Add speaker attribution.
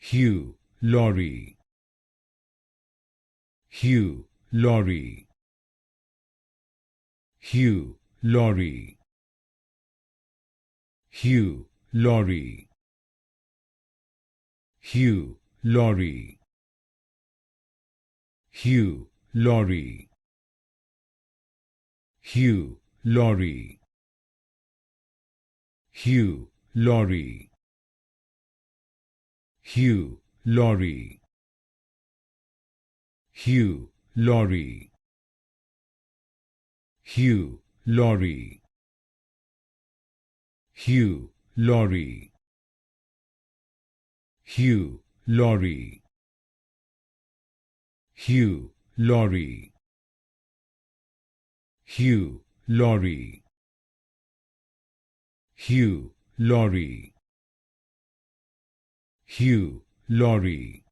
Speaker 1: Hugh Laurie, Hugh Laurie, Hugh Laurie, Hugh Laurie, Hugh Laurie, Hugh Laurie, Hugh Laurie, Hugh Laurie, Hugh Laurie, Hugh Laurie, Hugh Laurie, Hugh Laurie, Hugh Laurie, Hugh Laurie, Hugh Laurie, Hugh Laurie, Hugh Laurie,